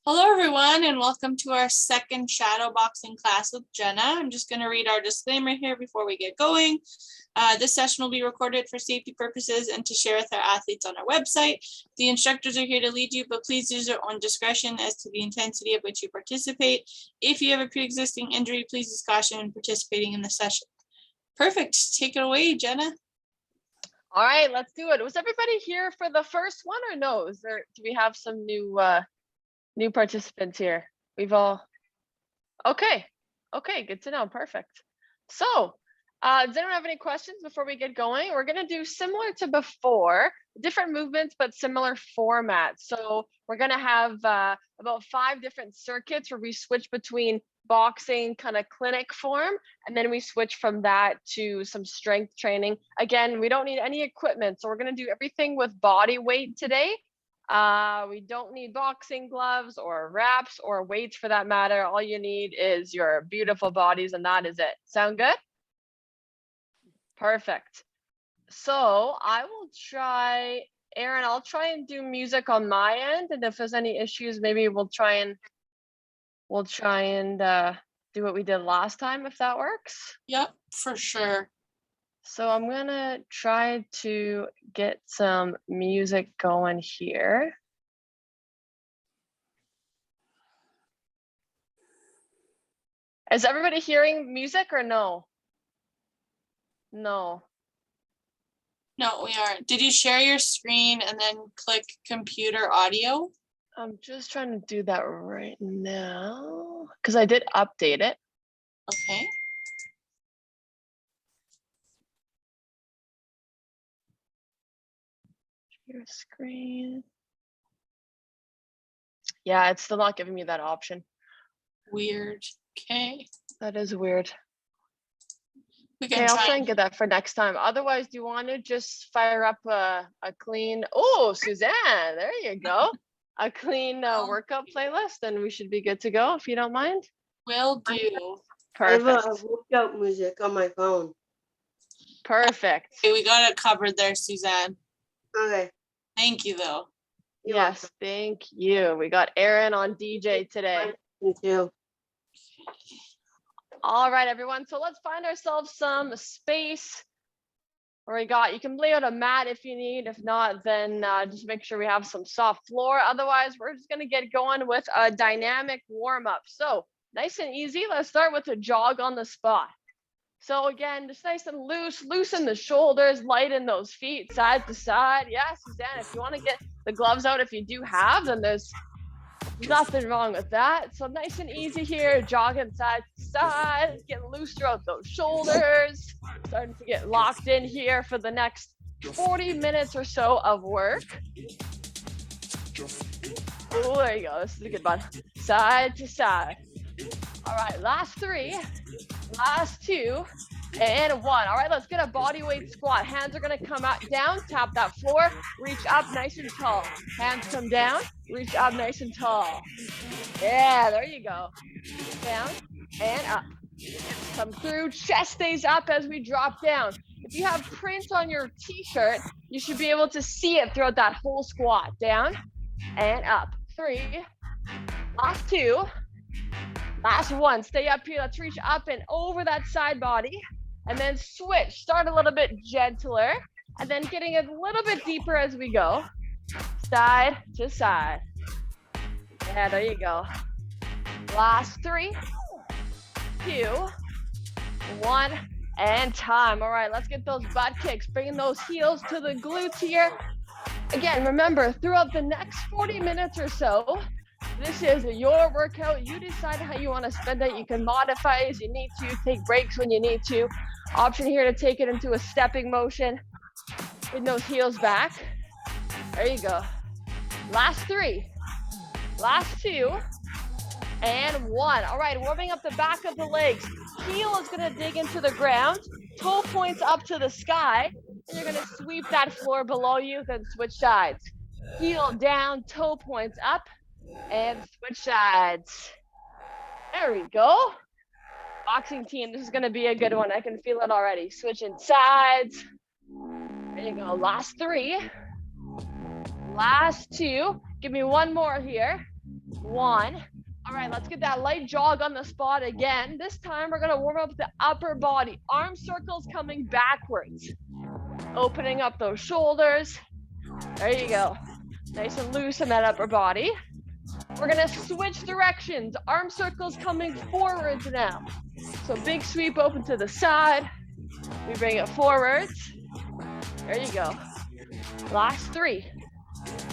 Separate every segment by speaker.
Speaker 1: Hello, everyone, and welcome to our second shadow boxing class with Jenna. I'm just going to read our disclaimer here before we get going. This session will be recorded for safety purposes and to share with our athletes on our website. The instructors are here to lead you, but please use your own discretion as to the intensity of which you participate. If you have a pre-existing injury, please use caution in participating in the session. Perfect. Take it away, Jenna.
Speaker 2: All right, let's do it. Was everybody here for the first one or no? Do we have some new participants here? Okay, good to know. Perfect. So does anyone have any questions before we get going? We're going to do similar to before, different movements, but similar formats. So we're going to have about 5 different circuits where we switch between boxing kind of clinic form, and then we switch from that to some strength training. Again, we don't need any equipment, so we're going to do everything with body weight today. We don't need boxing gloves or wraps or weights for that matter. All you need is your beautiful bodies, and that is it. Sound good? Perfect. So I will try, Aaron, I'll try and do music on my end, and if there's any issues, maybe we'll try and do what we did last time, if that works.
Speaker 1: Yep, for sure.
Speaker 2: So I'm gonna try to get some music going here. Is everybody hearing music or no? No.
Speaker 1: No, we aren't. Did you share your screen and then click computer audio?
Speaker 2: I'm just trying to do that right now because I did update it.
Speaker 1: Okay.
Speaker 2: Your screen. Yeah, it's still not giving me that option.
Speaker 1: Weird. Okay.
Speaker 2: That is weird.
Speaker 1: Okay,
Speaker 2: I'll try and get that for next time. Otherwise, do you want to just fire up a clean, oh, Suzanne, there you go. A clean workout playlist, and we should be good to go if you don't mind.
Speaker 1: Will do.
Speaker 2: Perfect.
Speaker 3: I have a workout music on my phone.
Speaker 2: Perfect.
Speaker 1: Okay, we got it covered there, Suzanne.
Speaker 3: Okay.
Speaker 1: Thank you, though.
Speaker 2: Yes, thank you. We got Aaron on DJ today.
Speaker 3: Thank you.
Speaker 2: All right, everyone. So let's find ourselves some space. Where you can lay out a mat if you need. If not, then just make sure we have some soft floor. Otherwise, we're just gonna get going with a dynamic warm up. So nice and easy. Let's start with a jog on the spot. So again, just nice and loose, loosen the shoulders, lighten those feet side to side. Yeah, Suzanne, if you want to get the gloves out, if you do have, then there's nothing wrong with that. So nice and easy here, jogging side to side, getting loose throughout those shoulders, starting to get locked in here for the next 40 minutes or so of work. Oh, there you go. This is a good one. Side to side. All right, last 3, last 2, and 1. All right, let's get a body weight squat. Hands are gonna come out, down, tap that floor, reach up nice and tall. Hands come down, reach up nice and tall. Yeah, there you go. Down and up. Come through, chest stays up as we drop down. If you have print on your t-shirt, you should be able to see it throughout that whole squat. Down and up. 3, last 2, last 1. Stay up here. Let's reach up and over that side body. And then switch, start a little bit gentler, and then getting a little bit deeper as we go, side to side. Yeah, there you go. Last 3, 2, 1, and time. All right, let's get those butt kicks, bringing those heels to the glutes here. Again, remember, throughout the next 40 minutes or so, this is your workout. You decide how you want to spend it. You can modify as you need to, take breaks when you need to. Option here to take it into a stepping motion. Bring those heels back. There you go. Last 3, last 2, and 1. All right, warming up the back of the legs. Heel is going to dig into the ground. Toe points up to the sky. And you're going to sweep that floor below you, then switch sides. Heel down, toe points up. And switch sides. There we go. Boxing team, this is going to be a good one. I can feel it already. Switching sides. There you go. Last 3. Last 2. Give me one more here. 1. All right, let's get that light jog on the spot again. This time we're gonna warm up the upper body. Arm circles coming backwards. Opening up those shoulders. There you go. Nice and loose in that upper body. We're gonna switch directions. Arm circles coming forwards now. So big sweep open to the side. We bring it forwards. There you go. Last 3.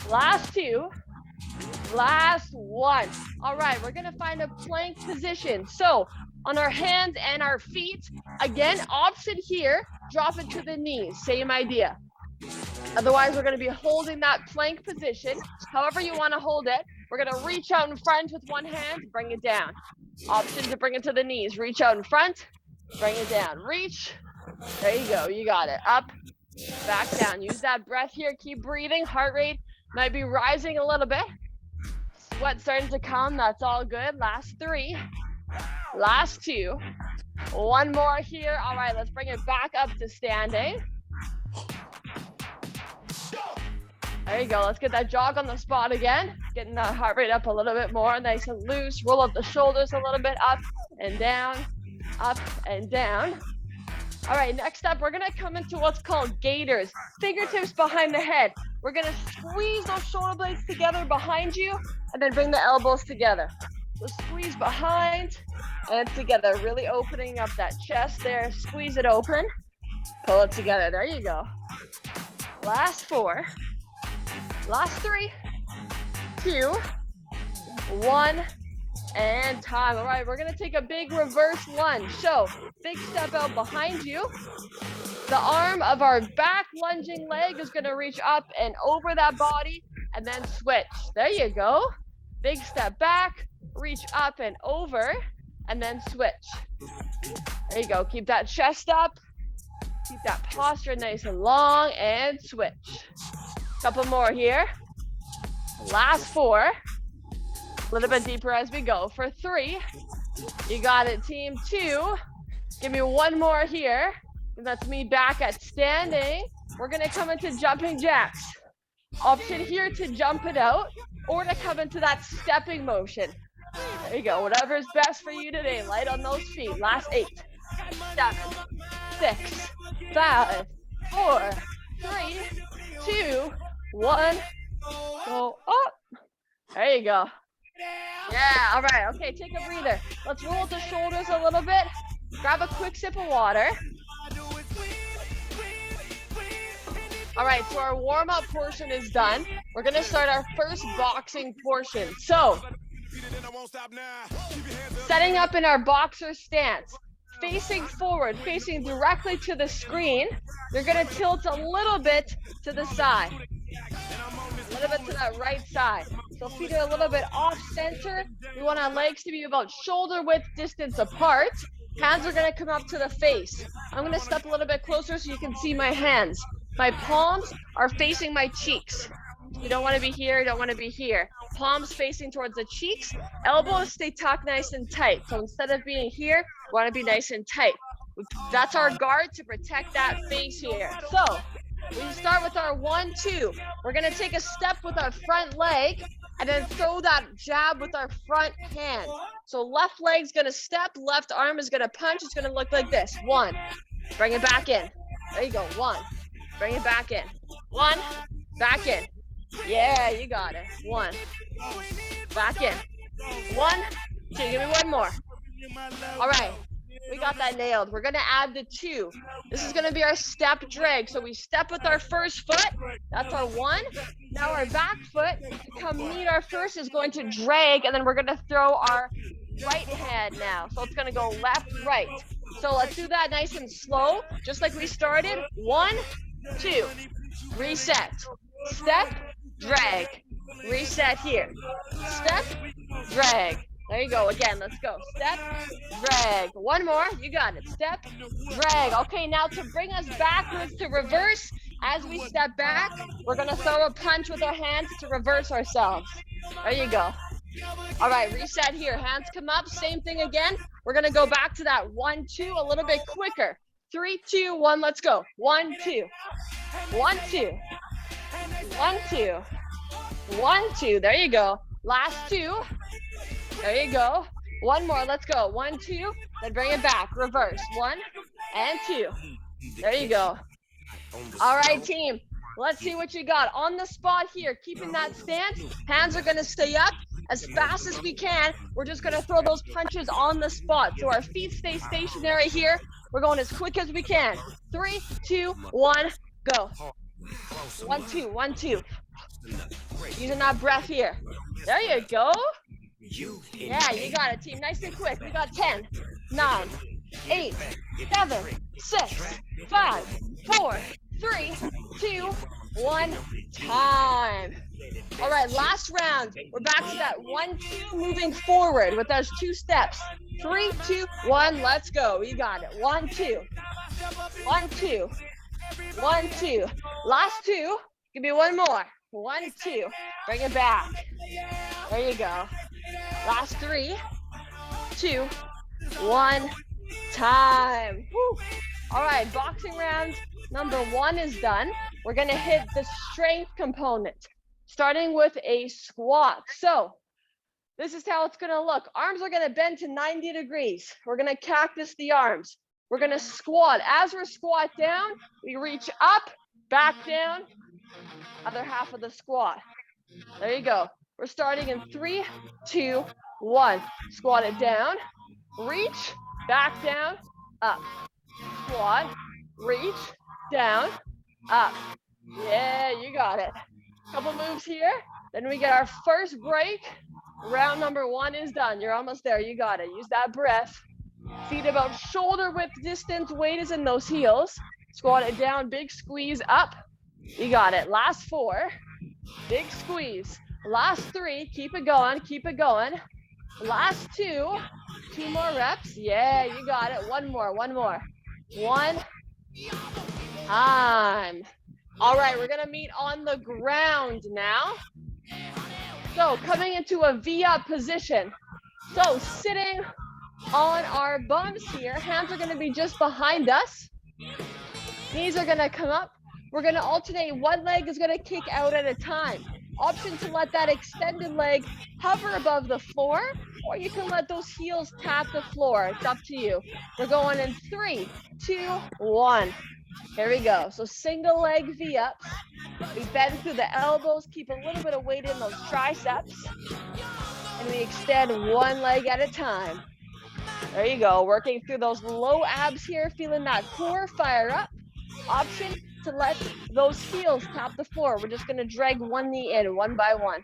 Speaker 2: Last 2. Last 1. All right, we're gonna find a plank position. So on our hands and our feet, again, option here, drop it to the knees, same idea. Otherwise, we're gonna be holding that plank position. However you wanna hold it, we're gonna reach out in front with one hand, bring it down. Option to bring it to the knees, reach out in front, bring it down, reach. There you go, you got it. Up, back down. Use that breath here, keep breathing. Heart rate might be rising a little bit. Sweat starting to come, that's all good. Last 3, last 2. 1 more here. All right, let's bring it back up to standing. There you go, let's get that jog on the spot again. Getting that heart rate up a little bit more, nice and loose. Roll up the shoulders a little bit, up and down, up and down. All right, next up, we're gonna come into what's called gaiters. Fingertips behind the head. We're gonna squeeze those shoulder blades together behind you and then bring the elbows together. So squeeze behind and together, really opening up that chest there. Squeeze it open, pull it together. There you go. Last 4, last 3, 2, 1, and time. All right, we're gonna take a big reverse lunge. So big step out behind you. The arm of our back lunging leg is gonna reach up and over that body and then switch. There you go. Big step back, reach up and over, and then switch. There you go. Keep that chest up. Keep that posture nice and long and switch. Couple more here. Last 4. A little bit deeper as we go. For 3. You got it, team. 2. Give me 1 more here. And that's me back at standing. We're gonna come into jumping jacks. Option here to jump it out or to come into that stepping motion. There you go, whatever is best for you today. Light on those feet. Last 8, 7, 6, 5, 4, 3, 2, 1. Go up. There you go. Yeah, all right, okay, take a breather. Let's roll the shoulders a little bit. Grab a quick sip of water. All right, so our warm-up portion is done. We're gonna start our first boxing portion. So, setting up in our boxer stance, facing forward, facing directly to the screen. You're gonna tilt a little bit to the side, a little bit to that right side. So feet are a little bit off center. We want our legs to be about shoulder width distance apart. Hands are gonna come up to the face. I'm gonna step a little bit closer so you can see my hands. My palms are facing my cheeks. You don't want to be here, you don't want to be here. Palms facing towards the cheeks. Elbows stay tucked nice and tight. So instead of being here, we want to be nice and tight. That's our guard to protect that face here. So we start with our 1, 2. We're going to take a step with our front leg and then throw that jab with our front hand. So left leg's going to step, left arm is going to punch. It's going to look like this. 1, bring it back in. There you go. 1, bring it back in. 1, back in. Yeah, you got it. 1, back in. 1, 2, give me 1 more. All right, we got that nailed. We're gonna add the 2. This is gonna be our step drag. So we step with our first foot, that's our 1. Now our back foot, to come meet our first, is going to drag, and then we're gonna throw our right hand now. So it's gonna go left, right. So let's do that nice and slow, just like we started. 1, 2, reset, step, drag, reset here, step, drag. There you go, again, let's go, step, drag. 1 more, you got it, step, drag. Okay, now to bring us backwards to reverse, as we step back, we're gonna throw a punch with our hands to reverse ourselves. There you go. All right, reset here, hands come up, same thing again. We're gonna go back to that 1, 2, a little bit quicker. 3, 2, 1, let's go. 1, 2, 1, 2, 1, 2, 1, 2. There you go. Last 2. There you go. One more, let's go. 1, 2, then bring it back. Reverse, 1 and 2. There you go. All right, team. Let's see what you got. On the spot here, keeping that stance. Hands are gonna stay up as fast as we can. We're just gonna throw those punches on the spot. So our feet stay stationary here. We're going as quick as we can. 3, 2, 1, go. 1, 2, 1, 2. Using that breath here. There you go. Yeah, you got it, team. Nice and quick. We got 10, 9, 8, 7, 6, 5, 4, 3, 2, 1, time. All right, last round. We're back to that 1, 2, moving forward with those 2 steps. 3, 2, 1, let's go. You got it. 1, 2. 1, 2. 1, 2. Last 2. Give me one more. 1, 2. Bring it back. There you go. Last 3, 2, 1, time. Woo. All right, boxing round number 1 is done. We're gonna hit the strength component, starting with a squat. So this is how it's gonna look. Arms are gonna bend to 90 degrees. We're gonna cactus the arms. We're gonna squat. As we're squat down, we reach up, back down, other half of the squat. There you go. We're starting in 3, 2, 1. Squat it down, reach, back down, up. Squat, reach, down, up. Yeah, you got it. Couple moves here. Then we get our first break. Round number 1 is done. You're almost there. You got it. Use that breath. Feet about shoulder width distance. Weight is in those heels. Squat it down. Big squeeze up. You got it. Last 4. Big squeeze. Last 3. Keep it going. Keep it going. Last 2. 2 more reps. Yeah, you got it. One more. 1 time. All right, we're gonna meet on the ground now. So coming into a V-up position. So sitting on our bums here, hands are gonna be just behind us. Knees are gonna come up. We're gonna alternate. One leg is gonna kick out at a time. Option to let that extended leg hover above the floor, or you can let those heels tap the floor. It's up to you. We're going in 3, 2, 1. Here we go. So single leg V-ups. We bend through the elbows, keep a little bit of weight in those triceps, and we extend one leg at a time. There you go. Working through those low abs here, feeling that core fire up. Option to let those heels tap the floor. We're just going to drag one knee in, one by one.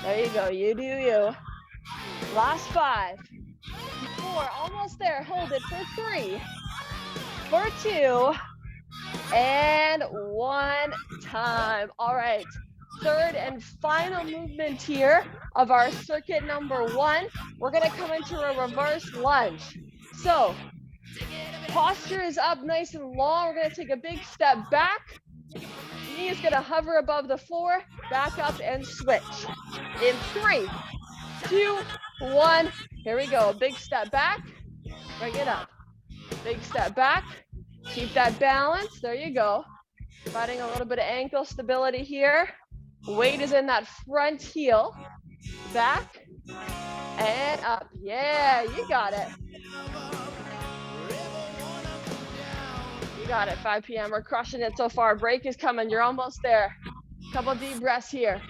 Speaker 2: There you go. You do you. Last 5, 4, almost there. Hold it for 3, for 2, and 1 time. All right. Third and final movement here of our circuit number 1. We're going to come into a reverse lunge. So posture is up nice and long. We're going to take a big step back. Knee is going to hover above the floor. Back up and switch. In 3, 2, 1. Here we go. Big step back. Bring it up. Big step back. Keep that balance. There you go. Finding a little bit of ankle stability here. Weight is in that front heel. Back and up. Yeah, you got it. You got it. 5 p.m. We're crushing it so far. Break is coming. You're almost there. Couple deep breaths here.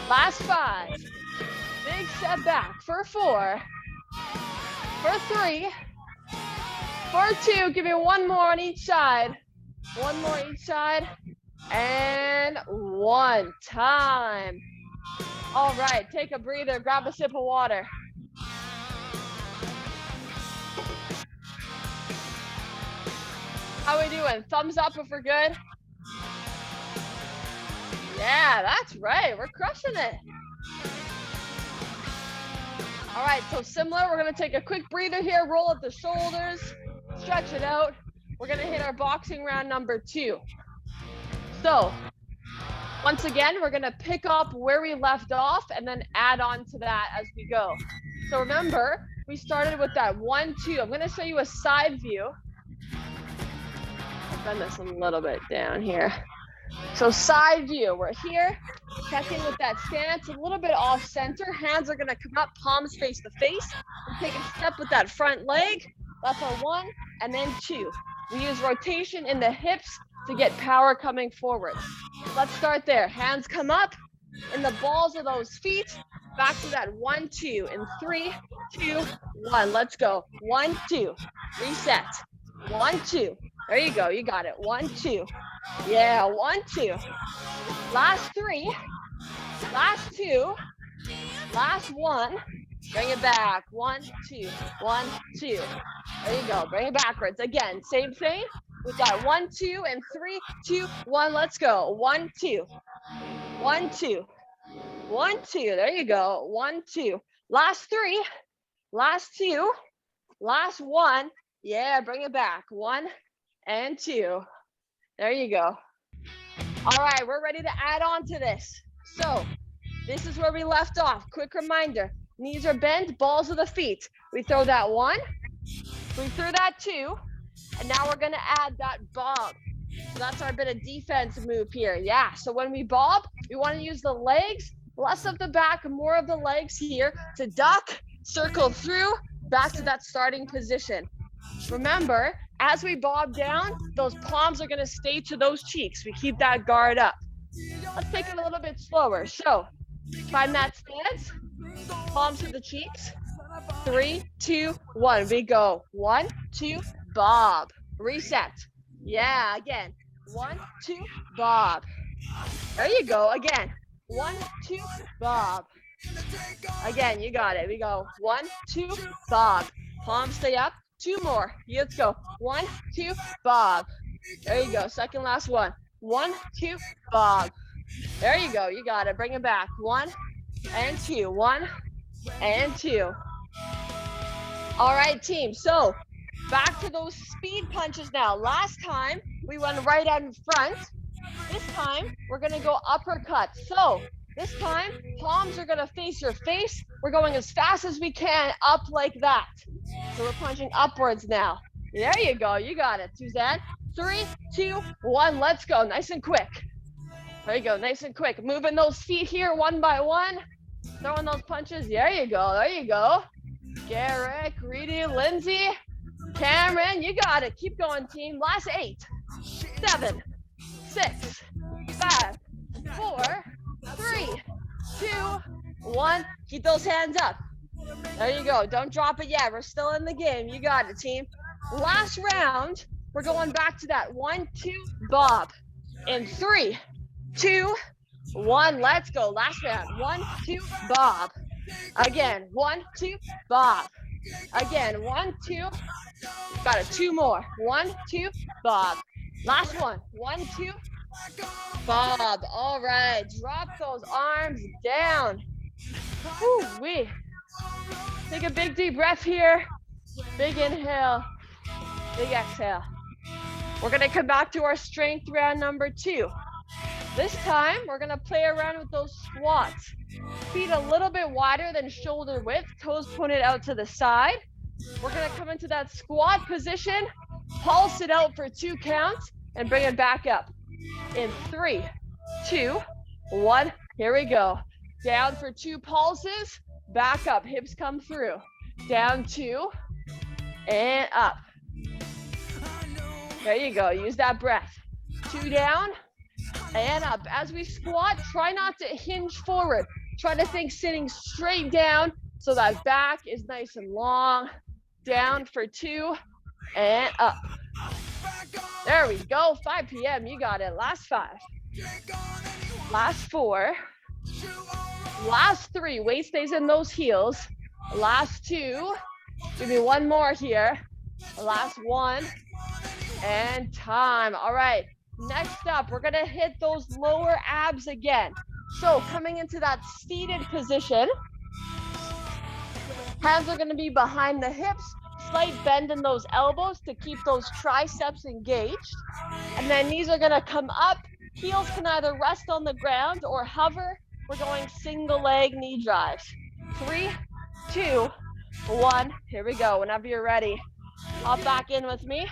Speaker 2: Last 5. Big step back for 4. For 3. For 2. Give me one more on each side. One more each side. And 1 time. All right, take a breather, grab a sip of water. How we doing? Thumbs up if we're good. Yeah, that's right. We're crushing it. All right, so similar, we're gonna take a quick breather here, roll up the shoulders, stretch it out. We're gonna hit our boxing round number 2. So once again, we're gonna pick up where we left off and then add on to that as we go. So remember, we started with that 1, 2. I'm gonna show you a side view. I'll bend this a little bit down here. So side view, we're here, checking with that stance, a little bit off center. Hands are gonna come up, palms face to face. We take a step with that front leg. That's our 1, and then 2. We use rotation in the hips to get power coming forward. Let's start there. Hands come up in the balls of those feet. Back to that 1, 2, in 3, 2, 1. Let's go. 1, 2. Reset. 1, 2. There you go. You got it. 1, 2. Yeah, 1, 2. Last 3. Last 2. Last 1. Bring it back. 1, 2. 1, 2. There you go. Bring it backwards. Again, same thing. We've got 1, 2, and 3, 2, 1. Let's go. 1, 2. 1, 2. 1, 2. There you go. 1, 2. Last 3. Last 2. Last 1. Yeah, bring it back. 1 and 2. There you go. All right, we're ready to add on to this. So this is where we left off. Quick reminder. Knees are bent, balls of the feet. We throw that 1. We threw that 2. And now we're gonna add that bob. So that's our bit of defense move here. Yeah, so when we bob, we wanna use the legs, less of the back, more of the legs here to duck, circle through, back to that starting position. Remember, as we bob down, those palms are gonna stay to those cheeks. We keep that guard up. Let's take it a little bit slower. So, find that stance, palms to the cheeks. 3, 2, 1, we go. 1, 2, bob, reset. Yeah, again. 1, 2, bob. There you go, again. 1, 2, bob. Again, you got it. We go 1, 2, bob. Palms stay up. 2 more. Let's go. 1, 2, bob. There you go. Second last one. 1, 2, bob. There you go. You got it. Bring it back. 1 and 2. 1 and 2. All right, team. So back to those speed punches now. Last time we went right out in front. This time we're gonna go uppercut. So this time palms are gonna face your face. We're going as fast as we can up like that. So we're punching upwards now. There you go. You got it, Suzanne. 3, 2, 1. Let's go. Nice and quick. There you go. Nice and quick. Moving those feet here one by one. Throwing those punches. There you go. There you go. Garrick, Reedy, Lindsay, Cameron, you got it. Keep going, team. Last 8, 7, 6, 5, 4, 3, 2, 1. Keep those hands up. There you go. Don't drop it yet. We're still in the game. You got it, team. Last round, we're going back to that 1, 2, bob. In 3, 2, 1. Let's go. Last round. 1, 2, bob. Again. 1, 2, bob. Again. 1, 2. Got it. 2 more. 1, 2, bob. Last one. 1, 2, bob. All right. Drop those arms down. Woo-wee. Take a big deep breath here. Big inhale. Big exhale. We're going to come back to our strength round number 2. This time, we're going to play around with those squats. Feet a little bit wider than shoulder width. Toes pointed out to the side. We're going to come into that squat position. Pulse it out for 2 counts and bring it back up. In 3, 2, 1. Here we go. Down for 2 pulses. Back up. Hips come through. Down 2 and up. There you go. Use that breath. 2 down and up. As we squat, try not to hinge forward. Try to think sitting straight down so that back is nice and long. Down for 2 and up. There we go. 5 p.m. You got it. Last 5. Last 4. Last 3. Weight stays in those heels. Last 2. Give me 1 more here. Last 1. And time. All right. Next up, we're going to hit those lower abs again. So coming into that seated position, hands are going to be behind the hips, slight bend in those elbows to keep those triceps engaged. And then knees are going to come up. Heels can either rest on the ground or hover. We're going single leg knee drives. 3, 2, 1. Here we go. Whenever you're ready, hop back in with me.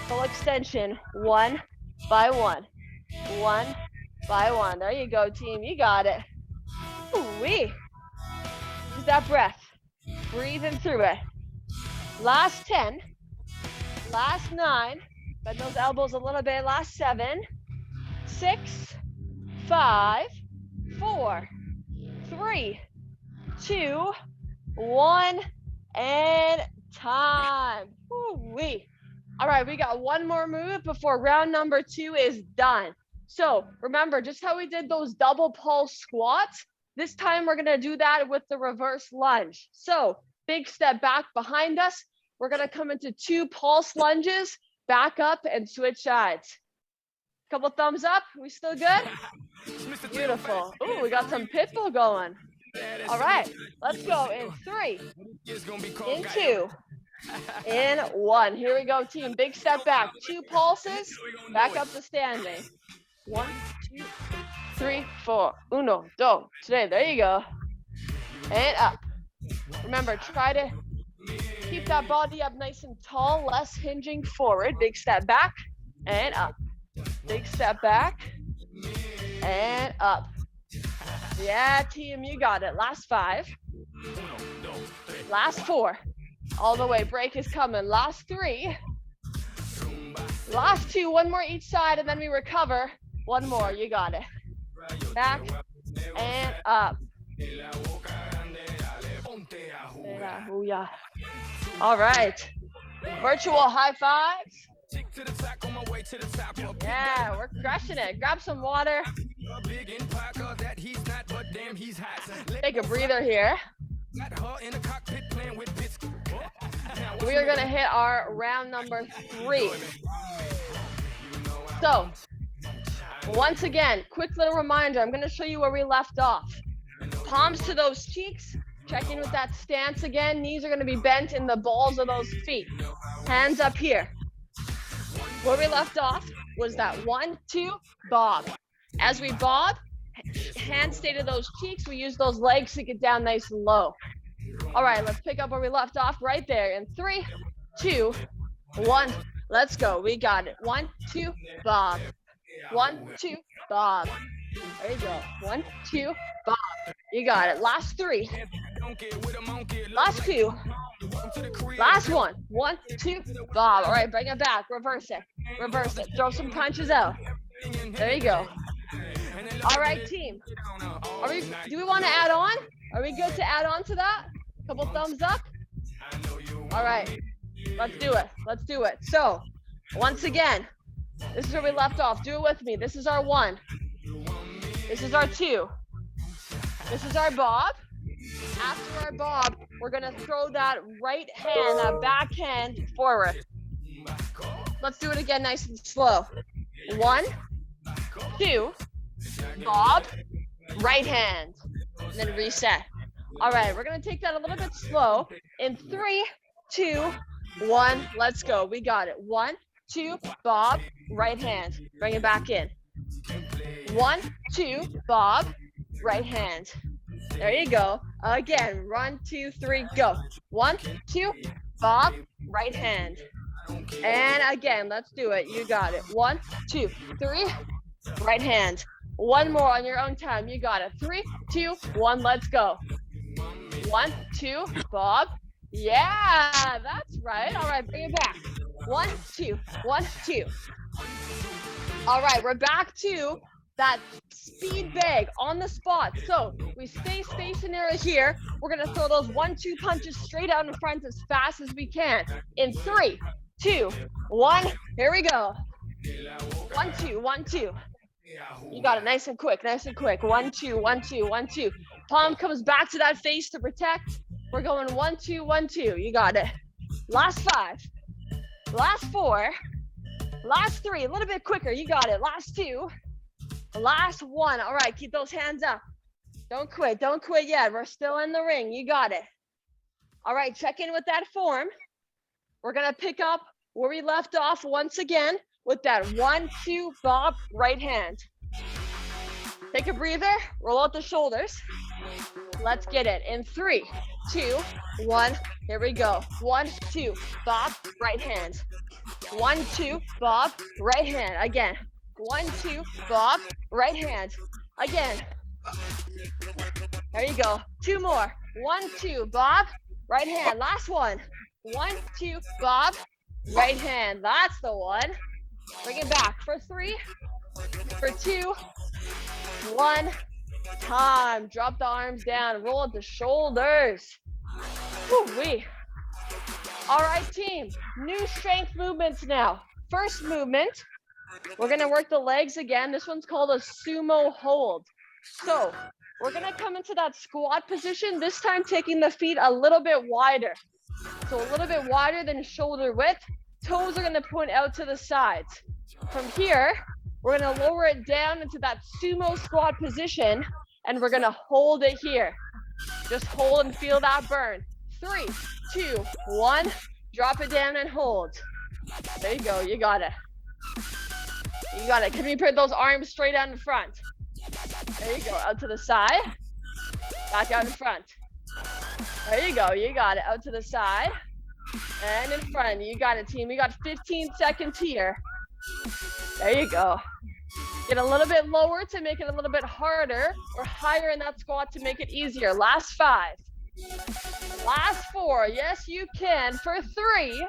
Speaker 2: Full extension, 1 by 1. one by one. There you go, team. You got it. Ooh-wee. Use that breath. Breathing through it. Last 10. Last 9. Bend those elbows a little bit. Last 7, 6, 5, 4, 3, 2, 1, and time. Woo-wee. All right, we got one more move before round number 2 is done. So remember, just how we did those double pulse squats, this time we're gonna do that with the reverse lunge. So big step back behind us. We're gonna come into 2 pulse lunges, back up and switch sides. Couple thumbs up, we still good? Beautiful. Ooh, we got some pitbull going. All right, let's go in 3, in 2, in 1. Here we go, team. Big step back. 2 pulses, back up to standing. 1, 2, 3, 4. 1, 2, 3. There you go. And up. Remember, try to keep that body up nice and tall, less hinging forward. Big step back and up. Big step back and up. Yeah, team, you got it. Last 5. Last 4. All the way. Break is coming. Last 3. Last 2. One more each side, and then we recover. One more. You got it. Back and up. All right. Virtual high fives. Yeah, we're crushing it. Grab some water. Take a breather here. We are going to hit our round number 3. So, once again, quick little reminder. I'm going to show you where we left off. Palms to those cheeks. Check in with that stance again. Knees are going to be bent in the balls of those feet. Hands up here. Where we left off was that 1, 2, bob. As we bob, hands stay to those cheeks. We use those legs to get down nice and low. All right, let's pick up where we left off right there. In 3, 2, 1, let's go. We got it. 1, 2, bob. 1, 2, bob. There you go. 1, 2, bob. You got it. Last 3. Last 2. Last 1. 1, 2, bob. All right, bring it back. Reverse it. Reverse it. Throw some punches out. There you go. All right, team. Do we want to add on? Are we good to add on to that? Couple thumbs up. All right, let's do it. Let's do it. So, once again, this is where we left off. Do it with me. This is our 1. This is our 2. This is our bob. After our bob, we're gonna throw that right hand, that back hand forward. Let's do it again, nice and slow. 1, 2, bob, right hand, and then reset. All right, we're gonna take that a little bit slow. In 3, 2, 1, let's go. We got it. 1, 2, bob, right hand. Bring it back in. 1, 2, bob, right hand. There you go. Again, 1, 2, 3, go. 1, 2, bob, right hand. And again, let's do it. You got it. 1, 2, 3, right hand. One more on your own time. You got it. 3, 2, 1, let's go. 1, 2, bob. Yeah, that's right. All right, bring it back. 1, 2, 1, 2. All right, we're back to that speed bag on the spot. So we stay stationary here. We're gonna throw those 1, 2 punches straight out in front as fast as we can. In 3, 2, 1, here we go. 1, 2, 1, 2. You got it, nice and quick, nice and quick. 1, 2, 1, 2, 1, 2. Palm comes back to that face to protect. We're going 1, 2, 1, 2. You got it. Last 5. Last 4. Last 3. A little bit quicker. You got it. Last 2. Last 1. All right, keep those hands up. Don't quit. Don't quit yet. We're still in the ring. You got it. All right, check in with that form. We're going to pick up where we left off once again with that 1, 2, bob, right hand. Take a breather. Roll out the shoulders. Let's get it. In 3, 2, 1. Here we go. 1, 2, bob, right hand. 1, 2, bob, right hand. Again. 1, 2, bob, right hand. Again. There you go. 2 more. 1, 2, bob, right hand. Last one. 1, 2, bob, right hand. That's the one. Bring it back for 3, for 2, 1. Time. Drop the arms down. Roll up the shoulders. Woo-wee. All right, team. New strength movements now. First movement, we're going to work the legs again. This one's called a sumo hold. So we're going to come into that squat position, this time taking the feet a little bit wider. So a little bit wider than shoulder width. Toes are going to point out to the sides. From here, we're going to lower it down into that sumo squat position, and we're going to hold it here. Just hold and feel that burn. 3, 2, 1. Drop it down and hold. There you go. You got it. You got it. Can we put those arms straight out in front? There you go. Out to the side. Back out in front. There you go. You got it. Out to the side. And in front. You got it, team. We got 15 seconds here. There you go. Get a little bit lower to make it a little bit harder, or higher in that squat to make it easier. Last 5. Last 4. Yes, you can. For 3.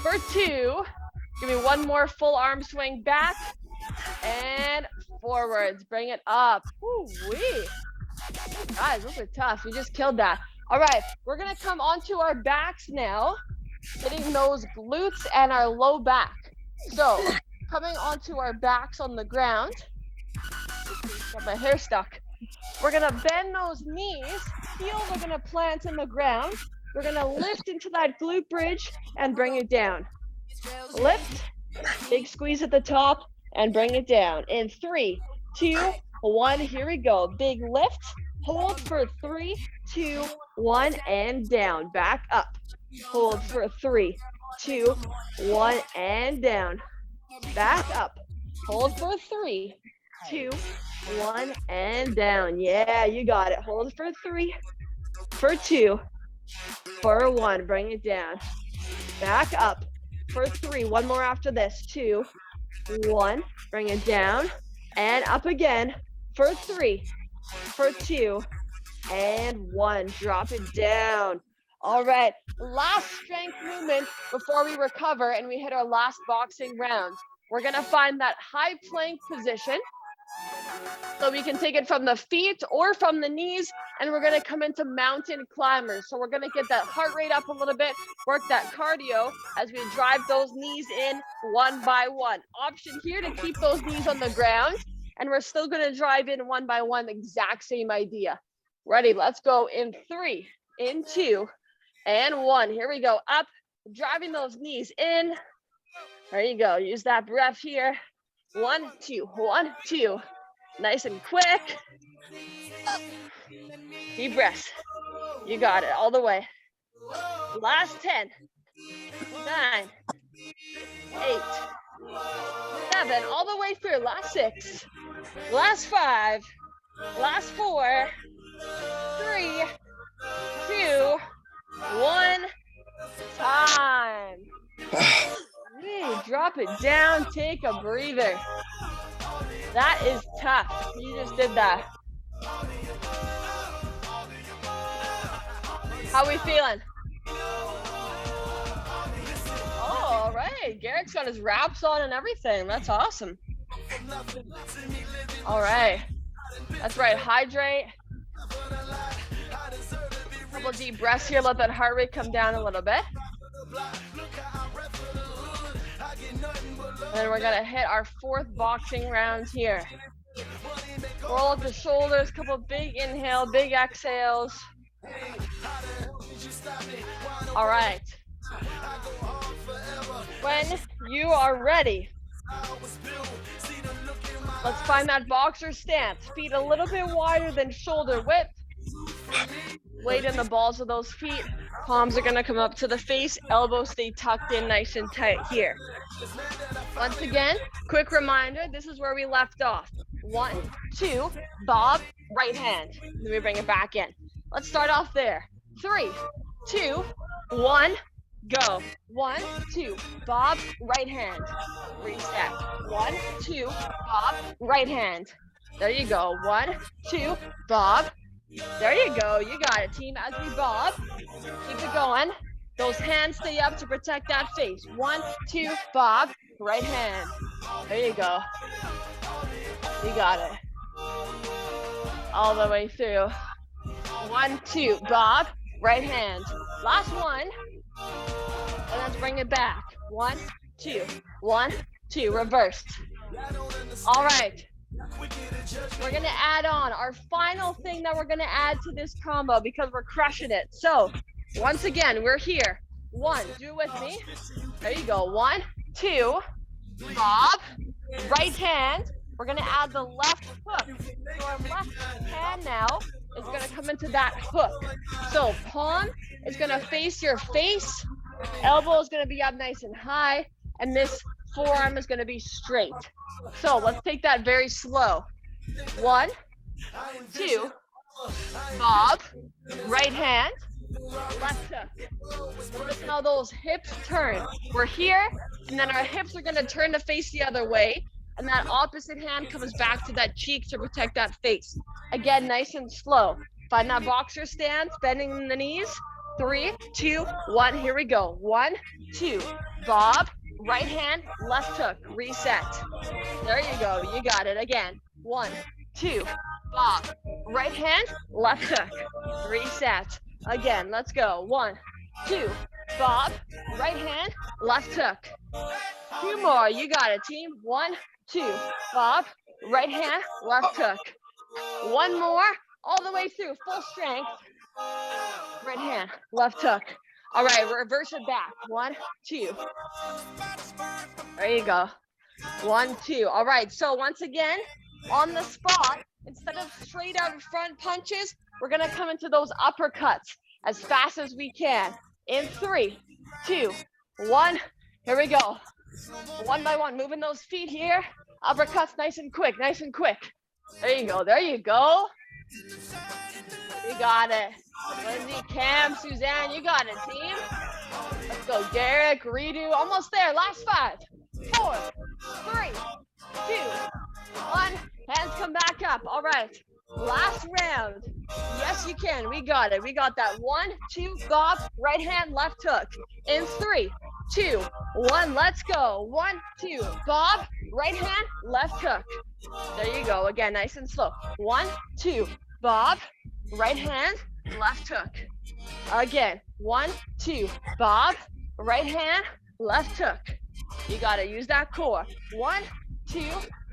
Speaker 2: For 2. Give me one more full arm swing back. And forwards. Bring it up. Woo-wee. Guys, those are tough. We just killed that. All right, we're going to come onto our backs now, hitting those glutes and our low back. So, coming onto our backs on the ground. Got my hair stuck. We're going to bend those knees. Heels are going to plant in the ground. We're going to lift into that glute bridge and bring it down. Lift, big squeeze at the top, and bring it down. In 3, 2, 1, here we go. Big lift, hold for 3, 2, 1, and down. Back up. Hold for 3, 2, 1, and down. Back up. Hold for 3, 2, 1, and down. Yeah, you got it. Hold for 3, for 2, for 1. Bring it down. Back up. For 3, one more after this. 2, 1, bring it down, and up again. For 3, for 2, and 1. Drop it down. All right, last strength movement before we recover and we hit our last boxing round. We're gonna find that high plank position. So we can take it from the feet or from the knees, and we're gonna come into mountain climbers. So we're gonna get that heart rate up a little bit, work that cardio as we drive those knees in one by one. Option here to keep those knees on the ground, and we're still gonna drive in one by one, exact same idea. Ready, let's go in 3, in 2, and 1. Here we go, up, driving those knees in. There you go, use that breath here. 1, 2, 1, 2. Nice and quick. Deep breaths. You got it all the way. Last 10, 9, 8, 7, all the way through. Last 6, last 5, last 4, 3, 2, 1. Time. Drop it down, take a breather. That is tough. You just did that. How we feeling? Oh, all right. Garrett's got his wraps on and everything. That's awesome. All right. That's right. Hydrate. Couple deep breaths here. Let that heart rate come down a little bit. And then we're gonna hit our 4th boxing round here. Roll up the shoulders, couple big inhale, big exhales. All right. When you are ready, let's find that boxer stance. Feet a little bit wider than shoulder width. Weight in the balls of those feet. Palms are gonna come up to the face. Elbows stay tucked in nice and tight here. Once again, quick reminder, this is where we left off. 1, 2, bob, right hand. Then we bring it back in. Let's start off there. 3, 2, 1, go. 1, 2, bob, right hand. Reset. 1, 2, bob, right hand. There you go. 1, 2, bob. There you go. You got it, team. As we bob, keep it going. Those hands stay up to protect that face. 1, 2, bob, right hand. There you go. You got it. All the way through. 1, 2, bob, right hand. Last one. And let's bring it back. 1, 2, 1, 2, reversed. All right. We're gonna add on our final thing that we're gonna add to this combo because we're crushing it. So once again, we're here. 1, do it with me. There you go. 1, 2, bob, right hand. We're gonna add the left hook. So our left hand now is gonna come into that hook. So palm is gonna face your face. Elbow is gonna be up nice and high. And this forearm is gonna be straight. So let's take that very slow. 1, 2, bob, right hand, left hook. Notice how those hips turn. We're here, and then our hips are gonna turn to face the other way, and that opposite hand comes back to that cheek to protect that face. Again, nice and slow. Find that boxer stance, bending the knees. 3, 2, 1, here we go. 1, 2, bob, right hand, left hook, reset. There you go, you got it. Again, 1, 2, bob, right hand, left hook, reset. Again, let's go. 1, 2, bob, right hand, left hook. 2 more, you got it, team. 1, 2, bob, right hand, left hook. 1 more, all the way through, full strength. Right hand, left hook. All right, reverse it back. 1, 2. There you go. 1, 2. All right, so once again, on the spot, instead of straight out front punches, we're gonna come into those uppercuts as fast as we can. In 3, 2, 1. Here we go. 1 by 1, moving those feet here. Uppercuts nice and quick, nice and quick. There you go, there you go. You got it. Lindsay, Cam, Suzanne, you got it, team. Let's go, Derek, redo, almost there. Last 5, 4, 3, 2, 1. Hands come back up. All right, last round. Yes, you can. We got it. We got that. 1, 2, bob, right hand, left hook. In 3, 2, 1. Let's go. 1, 2, bob, right hand, left hook. There you go. Again, nice and slow. 1, 2, bob, right hand, left hook. Again, 1, 2, bob, right hand, left hook. You gotta use that core. 1, 2,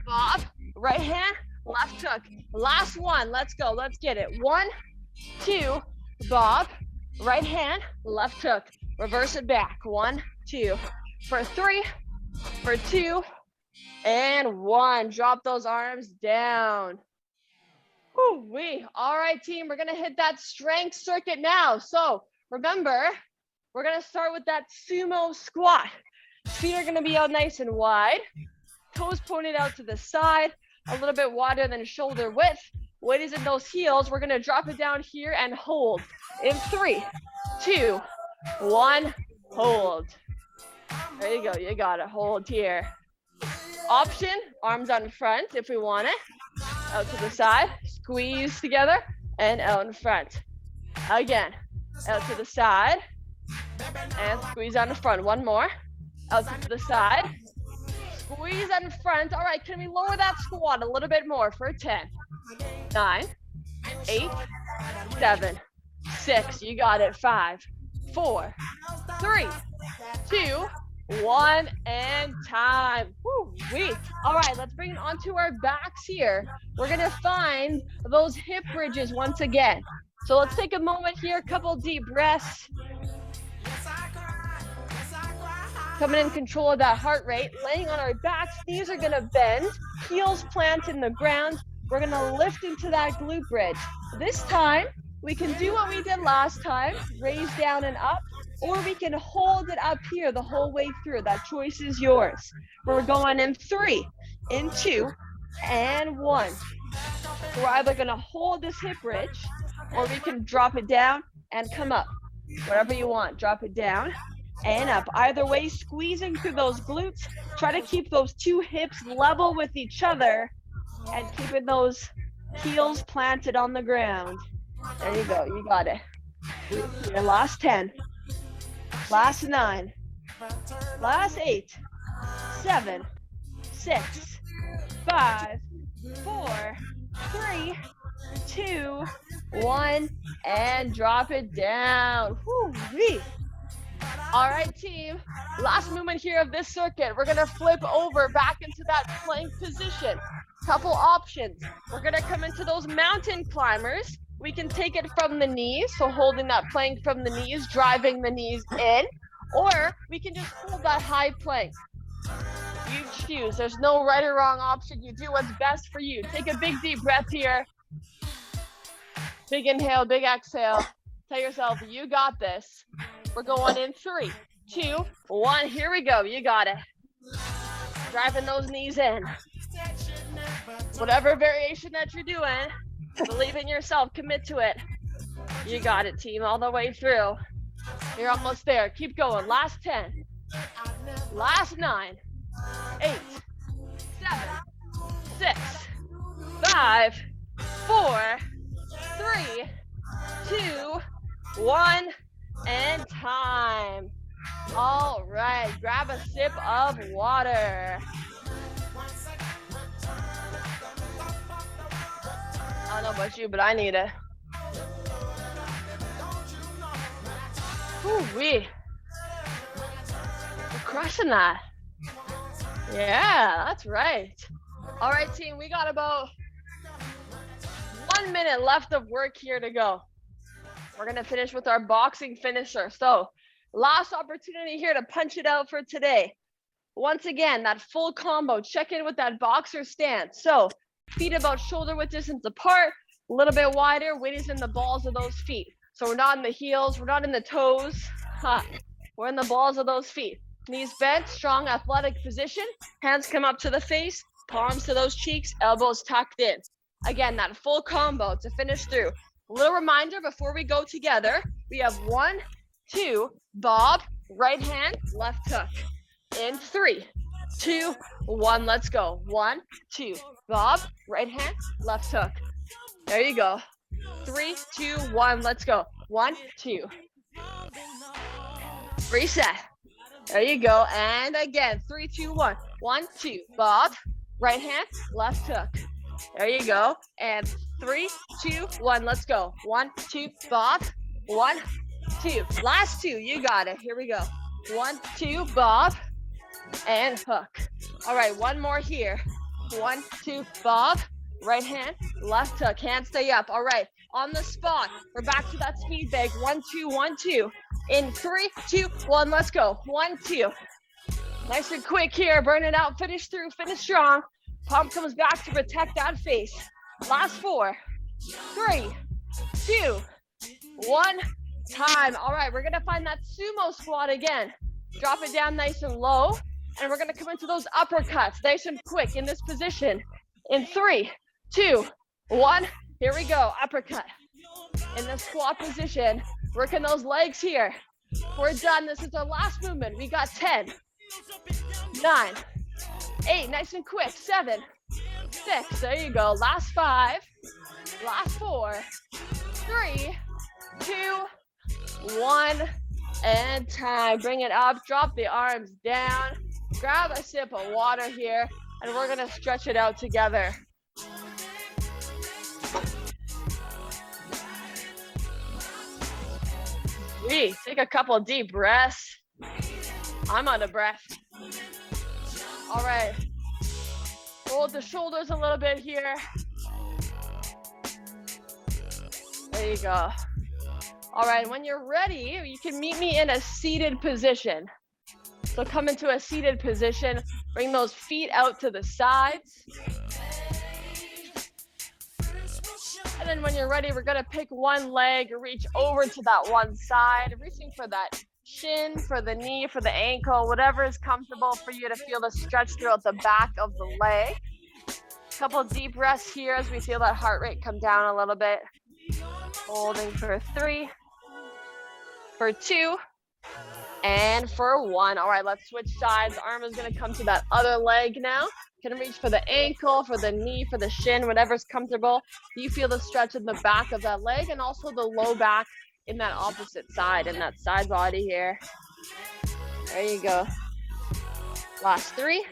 Speaker 2: bob, right hand, left hook. Last one, let's go, let's get it. 1, 2, bob, right hand, left hook. Reverse it back. 1, 2, for 3, for 2, and 1. Drop those arms down. Woo-wee. All right, team, we're gonna hit that strength circuit now. So remember, we're gonna start with that sumo squat. Feet are gonna be out nice and wide. Toes pointed out to the side, a little bit wider than shoulder width. Weight is in those heels. We're gonna drop it down here and hold. In 3, 2, 1, hold. There you go, you got it, hold here. Option, arms out in front if we want it. Out to the side, squeeze together, and out in front. Again, out to the side, and squeeze out in front. 1 more, out to the side, squeeze out in front. All right, can we lower that squat a little bit more for 10, 9, 8, 7, 6, you got it, 5, 4, 3, 2, 1, and time. Woo-wee. All right, let's bring it onto our backs here. We're gonna find those hip bridges once again. So let's take a moment here, a couple deep breaths. Coming in control of that heart rate, laying on our backs, knees are gonna bend, heels plant in the ground. We're gonna lift into that glute bridge. This time, we can do what we did last time, raise down and up, or we can hold it up here the whole way through. That choice is yours. We're going in 3, in 2, and 1. We're either gonna hold this hip bridge, or we can drop it down and come up. Whatever you want, drop it down and up. Either way, squeezing through those glutes. Try to keep those two hips level with each other and keeping those heels planted on the ground. There you go. You got it. Your last 10. Last 9. Last 8. 7. 6. 5. 4. 3. 2. 1. And drop it down. Woo-wee. All right, team. Last movement here of this circuit. We're going to flip over back into that plank position. Couple options. We're going to come into those mountain climbers. We can take it from the knees, so holding that plank from the knees, driving the knees in, or we can just hold that high plank. You choose. There's no right or wrong option. You do what's best for you. Take a big deep breath here. Big inhale, big exhale. Tell yourself, you got this. We're going in 3, 2, 1. Here we go. You got it. Driving those knees in. Whatever variation that you're doing, believe in yourself. Commit to it. You got it, team, all the way through. You're almost there. Keep going. Last 10. Last 9. 8. 7. 6. 5. 4. 3. 2. 1. And time. All right, grab a sip of water. I don't know about you, but I need it. Ooh-wee. We're crushing that. Yeah, that's right. All right, team, we got about 1 minute left of work here to go. We're gonna finish with our boxing finisher. So last opportunity here to punch it out for today. Once again, that full combo, check in with that boxer stance. So feet about shoulder width distance apart, a little bit wider, weight is in the balls of those feet. So we're not in the heels, we're not in the toes, we're in the balls of those feet. Knees bent, strong athletic position, hands come up to the face, palms to those cheeks, elbows tucked in. Again, that full combo to finish through. A little reminder before we go together, we have 1, 2, bob, right hand, left hook. In 3, 2, 1, let's go. 1, 2, bob, right hand, left hook. There you go. 3, 2, 1, let's go. 1, 2. Reset. There you go. And again, 3, 2, 1. 1, 2, bob, right hand, left hook. There you go. And 3, 2, 1, let's go. 1, 2, bob, 1, 2. Last 2, you got it. Here we go. 1, 2, bob, and hook. All right, one more here. 1, 2, bob, right hand, left hook. Hands stay up. All right, on the spot. We're back to that speed bag. 1, 2, 1, 2. In 3, 2, 1, let's go. 1, 2. Nice and quick here. Burn it out. Finish through. Finish strong. Pump comes back to protect that face. Last 4, 3, 2, 1. Time. All right, we're gonna find that sumo squat again. Drop it down nice and low, and we're gonna come into those uppercuts nice and quick in this position. In 3, 2, 1. Here we go. Uppercut. In the squat position, working those legs here. We're done. This is our last movement. We got 10, 9, 8. Nice and quick. 7, 6. There you go. Last 5. Last 4, 3, 2, 1. And time. Bring it up. Drop the arms down. Grab a sip of water here. And we're going to stretch it out together. Take a couple of deep breaths. I'm out of breath. All right. Hold the shoulders a little bit here. There you go. All right, when you're ready, you can meet me in a seated position. So come into a seated position. Bring those feet out to the sides. And then when you're ready, we're gonna pick one leg, reach over to that one side, reaching for that shin, for the knee, for the ankle, whatever is comfortable for you to feel the stretch throughout the back of the leg. Couple deep breaths here as we feel that heart rate come down a little bit. Holding for 3, for 2, and for 1. All right, let's switch sides. Arm is gonna come to that other leg now. Can reach for the ankle, for the knee, for the shin, whatever's comfortable. Do you feel the stretch in the back of that leg and also the low back in that opposite side, in that side body here? There you go. Last 3,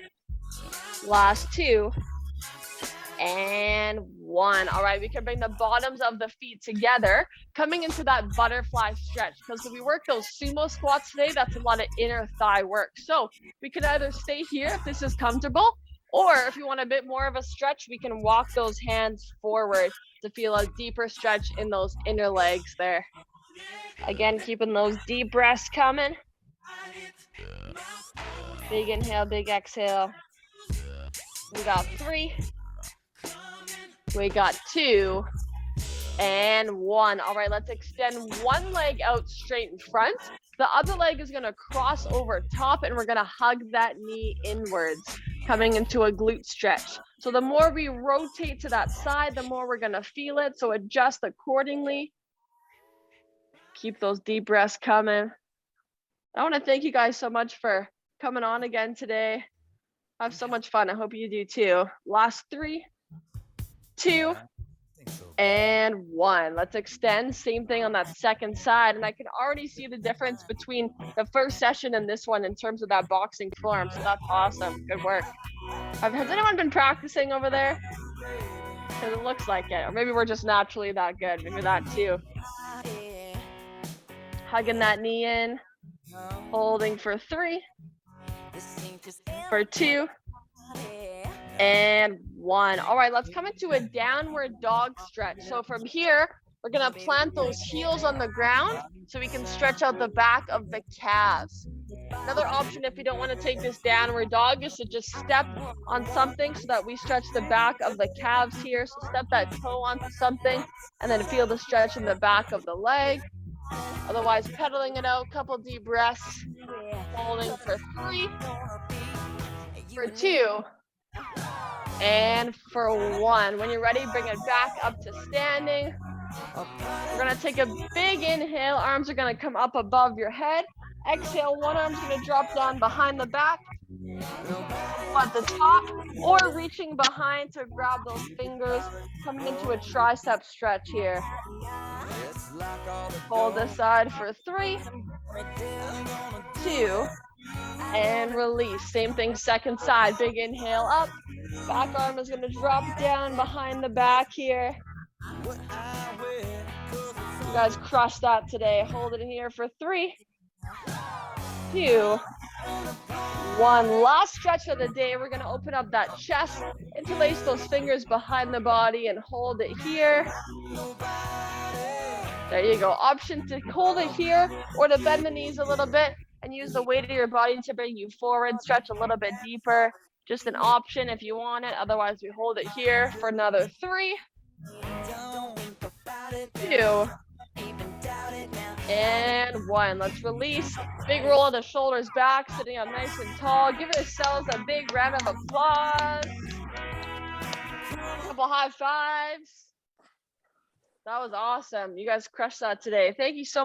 Speaker 2: last 2, and 1. All right, we can bring the bottoms of the feet together, coming into that butterfly stretch, because when we work those sumo squats today, that's a lot of inner thigh work. So we could either stay here if this is comfortable, or if you want a bit more of a stretch, we can walk those hands forward to feel a deeper stretch in those inner legs there. Again, keeping those deep breaths coming. Big inhale, big exhale. We got 3. We got 2 and 1. All right, let's extend one leg out straight in front. The other leg is gonna cross over top and we're gonna hug that knee inwards, coming into a glute stretch. So the more we rotate to that side, the more we're gonna feel it. So adjust accordingly. Keep those deep breaths coming. I wanna thank you guys so much for coming on again today. I have so much fun. I hope you do too. Last 3, 2, and 1. Let's extend. Same thing on that second side. And I can already see the difference between the first session and this one in terms of that boxing form. So that's awesome. Good work. Has anyone been practicing over there? Because it looks like it. Or maybe we're just naturally that good. Maybe that too. Hugging that knee in. Holding for 3. For 2. And 1. All right, let's come into a downward dog stretch. So from here, we're gonna plant those heels on the ground so we can stretch out the back of the calves. Another option, if you don't want to take this downward dog, is to just step on something so that we stretch the back of the calves here. So step that toe onto something and then feel the stretch in the back of the leg. Otherwise, pedaling it out, couple deep breaths. Holding for 3, for 2, and for 1. When you're ready, bring it back up to standing. We're gonna take a big inhale. Arms are gonna come up above your head. Exhale, one arm's gonna drop down behind the back at the top, or reaching behind to grab those fingers, coming into a tricep stretch here. Hold this side for 3, 2, and release. Same thing, second side. Big inhale up. Back arm is gonna drop down behind the back here. You guys crushed that today. Hold it in here for 3, 2, 1. Last stretch of the day. We're gonna open up that chest, interlace those fingers behind the body and hold it here. There you go. Option to hold it here or to bend the knees a little bit and use the weight of your body to bring you forward, stretch a little bit deeper. Just an option if you want it. Otherwise, we hold it here for another 3, 2, and 1. Let's release. Big roll of the shoulders back, sitting up nice and tall. Give yourselves a big round of applause. A couple high fives. That was awesome. You guys crushed that today. Thank you so much.